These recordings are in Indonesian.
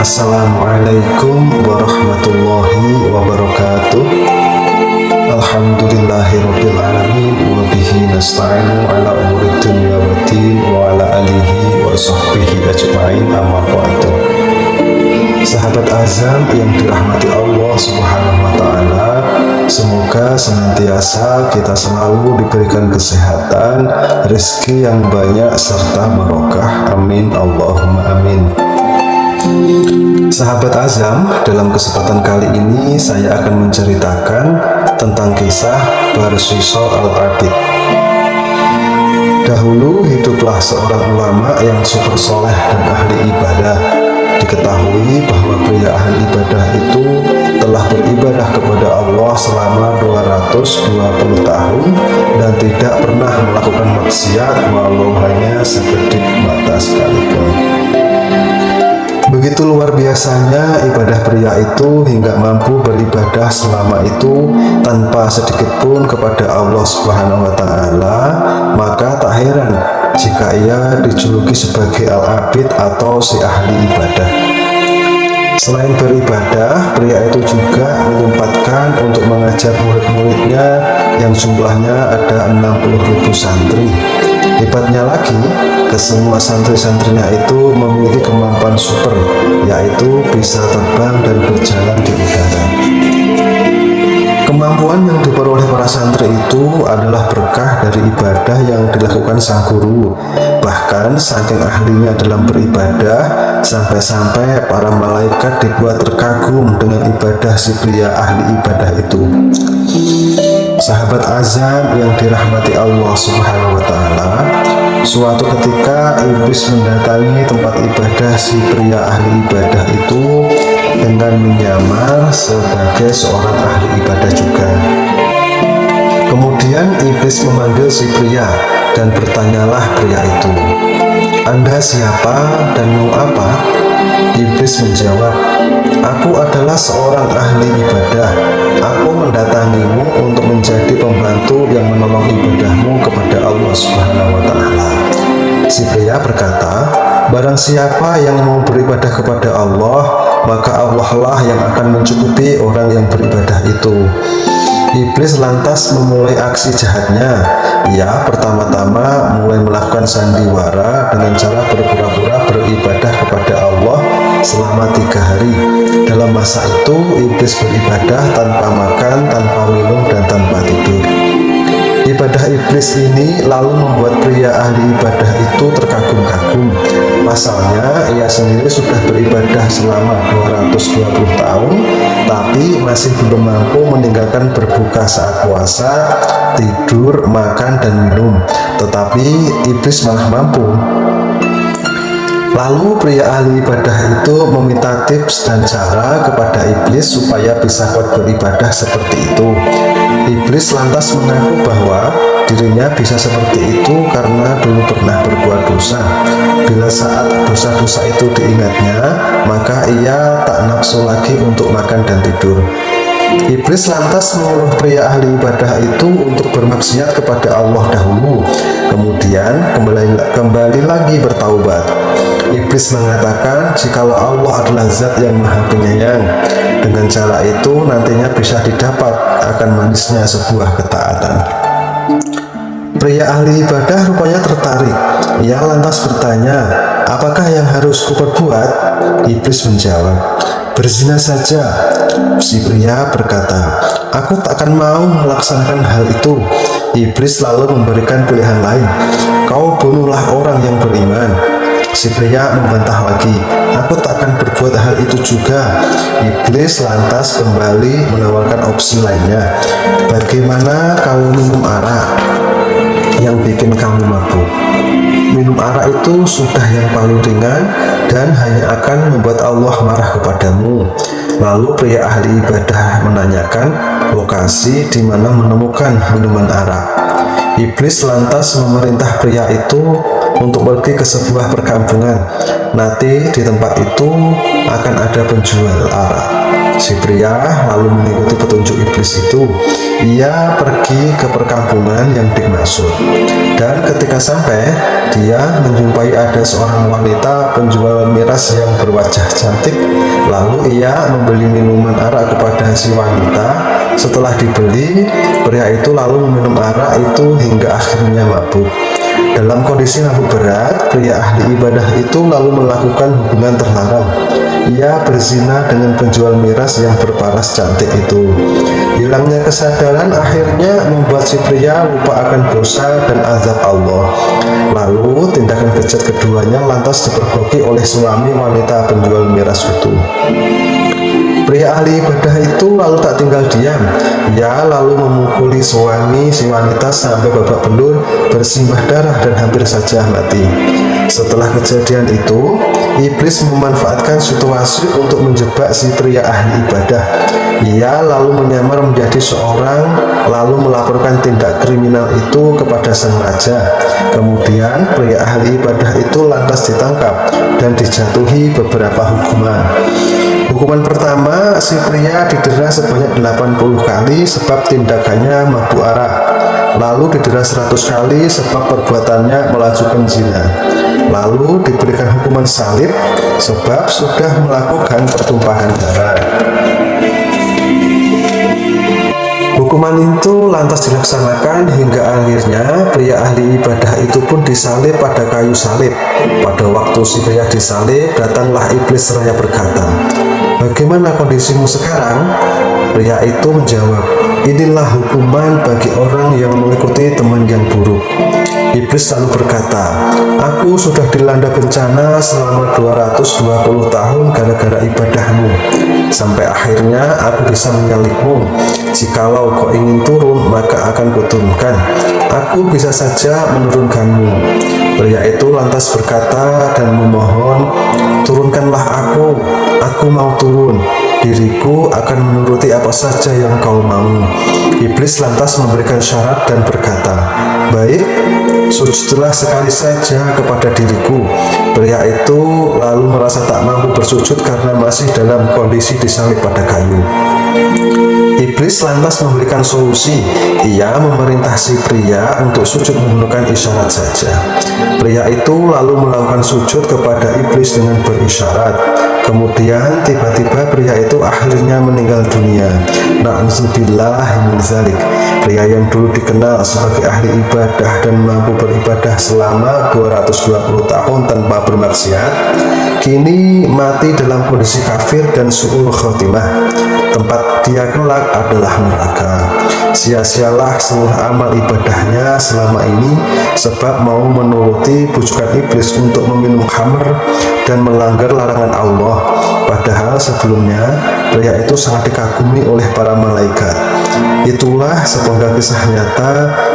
Assalamualaikum warahmatullahi wabarakatuh. Alhamdulillahirabbil alamin wa bihi nasta'inu ala umuri dunya waddin wa ala alihi wa sahbihi ajma'in, amma ba'du. Sahabat azam yang dirahmati Allah Subhanahu wa taala, semoga senantiasa kita selalu diberikan kesehatan, rezeki yang banyak serta barokah. Amin Allahumma amin. Sahabat azam, dalam kesempatan kali ini saya akan menceritakan tentang kisah Barsiso Al-Abid. Dahulu hiduplah seorang ulama yang super soleh dan ahli ibadah. Diketahui bahwa pria ahli ibadah itu telah beribadah kepada Allah selama 220 tahun dan tidak pernah melakukan maksiat walau hanya sekedip mata sekalipun. Begitu luar biasanya ibadah pria itu hingga mampu beribadah selama itu tanpa sedikit pun kepada Allah Subhanahu wa taala, maka tak heran jika ia dijuluki sebagai Al-Abid atau si ahli ibadah. Selain beribadah, pria itu juga menyempatkan untuk mengajar murid-muridnya yang jumlahnya ada 60.000 santri. Hebatnya lagi, kesemua santri-santrinya itu memiliki kemampuan super, yaitu bisa terbang dan berjalan di udara. Kemampuan yang diperoleh para santri itu adalah berkah dari ibadah yang dilakukan sang guru. Bahkan saking ahlinya dalam beribadah, sampai-sampai para malaikat dibuat terkagum dengan ibadah si pria ahli ibadah itu. Sahabat azam yang dirahmati Allah Subhanahu wa taala, suatu ketika iblis mendatangi tempat ibadah si pria ahli ibadah itu dengan menyamar sebagai seorang ahli ibadah juga. Kemudian iblis memanggil si pria dan bertanyalah pria itu, "Anda siapa dan mau apa?" Iblis menjawab, "Aku adalah seorang ahli ibadah. Aku mendatangimu untuk menjadi pembantu yang menolong ibadahmu kepada Allah Subhanahu wa taala." Si pria berkata, "Barang siapa yang mau beribadah kepada Allah, maka Allah lah yang akan mencukupi orang yang beribadah itu." Iblis lantas memulai aksi jahatnya. Ia pertama-tama mulai melakukan sandiwara dengan cara berpura-pura beribadah kepada Allah selama 3 hari. Dalam masa itu, iblis beribadah tanpa makan, tanpa minum, dan tanpa tidur. Ibadah iblis ini lalu membuat pria ahli ibadah itu terkagum-kagum. Pasalnya, ia sendiri sudah beribadah selama 220 tahun, tapi masih belum mampu meninggalkan berbuka saat puasa, tidur, makan, dan minum. Tetapi iblis malah mampu. Lalu pria ahli ibadah itu meminta tips dan cara kepada iblis supaya bisa kuat beribadah seperti itu. Iblis lantas mengaku bahwa dirinya bisa seperti itu karena dulu pernah berbuat dosa. Bila saat dosa-dosa itu diingatnya, maka ia tak nafsu lagi untuk makan dan tidur. Iblis lantas menyuruh pria ahli ibadah itu untuk bermaksiat kepada Allah dahulu, kemudian kembali lagi bertaubat. Iblis mengatakan jikalau Allah adalah zat yang maha penyayang, dengan cara itu nantinya bisa didapat akan manisnya sebuah ketaatan. Pria ahli ibadah rupanya tertarik. Ia lantas bertanya, "Apakah yang harus kuperbuat?" Iblis menjawab, "Berzina saja." Si pria berkata, "Aku tak akan mau melaksanakan hal itu." Iblis lalu memberikan pilihan lain, "Kau bunuhlah orang yang beriman." Si pria membantah lagi, "Aku tak akan berbuat hal itu juga." Iblis lantas kembali menawarkan opsi lainnya, "Bagaimana kamu minum arak yang bikin kamu mabuk? Minum arak itu sudah yang paling ringan dan hanya akan membuat Allah marah kepadamu." Lalu pria ahli ibadah menanyakan lokasi di mana menemukan minuman arak. Iblis lantas memerintah pria itu untuk pergi ke sebuah perkampungan. Nanti di tempat itu akan ada penjual arak. Si pria lalu mengikuti petunjuk iblis itu. Ia pergi ke perkampungan yang dimaksud, dan ketika sampai, dia menjumpai ada seorang wanita penjual miras yang berwajah cantik. Lalu ia membeli minuman arak kepada si wanita. Setelah dibeli, pria itu lalu meminum arak itu hingga akhirnya mabuk. Dalam kondisi mabuk berat, pria ahli ibadah itu lalu melakukan hubungan terlarang. Ia berzina dengan penjual miras yang berparas cantik itu. Hilangnya kesadaran akhirnya membuat si pria lupa akan dosa dan azab Allah. Lalu tindakan bejat keduanya lantas dipergoki oleh suami wanita penjual miras itu. Pria ahli ibadah itu lalu tak tinggal diam. Ia lalu memukuli suami si wanita sampai babak belur, bersimbah darah dan hampir saja mati. Setelah kejadian itu, iblis memanfaatkan situasi untuk menjebak si pria ahli ibadah. Ia lalu menyamar menjadi seorang, lalu melaporkan tindak kriminal itu kepada sang raja. Kemudian pria ahli ibadah itu lantas ditangkap dan dijatuhi beberapa hukuman. Hukuman pertama, si pria didera sebanyak 80 kali sebab tindakannya mabuk arak. Lalu didera 100 kali sebab perbuatannya melakukan zina. Lalu diberikan hukuman salib sebab sudah melakukan pertumpahan darah. Hukuman itu lantas dilaksanakan hingga akhirnya pria ahli ibadah itu pun disalib pada kayu salib. Pada waktu si pria disalib, datanglah iblis seraya berkata, "Bagaimana kondisimu sekarang?" Pria itu menjawab, "Inilah hukuman bagi orang yang mengikuti teman yang buruk." Iblis lalu berkata, "Aku sudah dilanda bencana selama 220 tahun gara-gara ibadahmu. Sampai akhirnya aku bisa menyalibmu. Jikalau kau ingin turun, maka akan kuturunkan. Aku bisa saja menurunkanmu." Pria itu lantas berkata dan memohon, "Turunkanlah aku mau turun. Diriku akan menuruti apa saja yang kau mau." Iblis lantas memberikan syarat dan berkata, "Baik, sujudlah sekali saja kepada diriku." Pria itu lalu merasa tak mampu bersujud karena masih dalam kondisi disalib pada kayu. Iblis lantas memberikan solusi. Ia memerintah si pria untuk sujud menggunakan isyarat saja. Pria itu lalu melakukan sujud kepada iblis dengan berisyarat. Kemudian tiba-tiba pria itu akhirnya meninggal dunia. Na'udzubillah min dzalik. Pria yang dulu dikenal sebagai ahli ibadah dan mampu beribadah selama 220 tahun tanpa bermaksiat, kini mati dalam kondisi kafir dan su'ul khotimah. Tempat dia kelak adalah neraka. Sia-sialah seluruh amal ibadahnya selama ini sebab mau menuruti bujukan iblis untuk meminum khamr dan melanggar larangan Allah. Padahal sebelumnya pria itu sangat dikagumi oleh para malaikat. Itulah sepenggal kisah nyata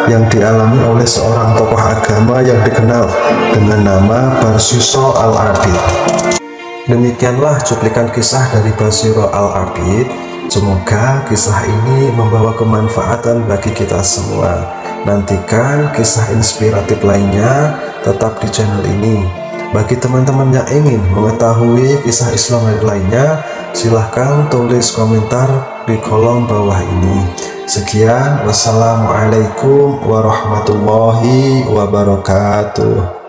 yang dialami oleh seorang tokoh agama yang dikenal dengan nama Barshiso Al-Abid. Demikianlah cuplikan kisah dari Barshiso Al-Abid. Semoga kisah ini membawa kemanfaatan bagi kita semua. Nantikan kisah inspiratif lainnya tetap di channel ini. Bagi teman-teman yang ingin mengetahui kisah Islam lainnya, silahkan tulis komentar di kolom bawah ini. Sekian, wassalamualaikum warahmatullahi wabarakatuh.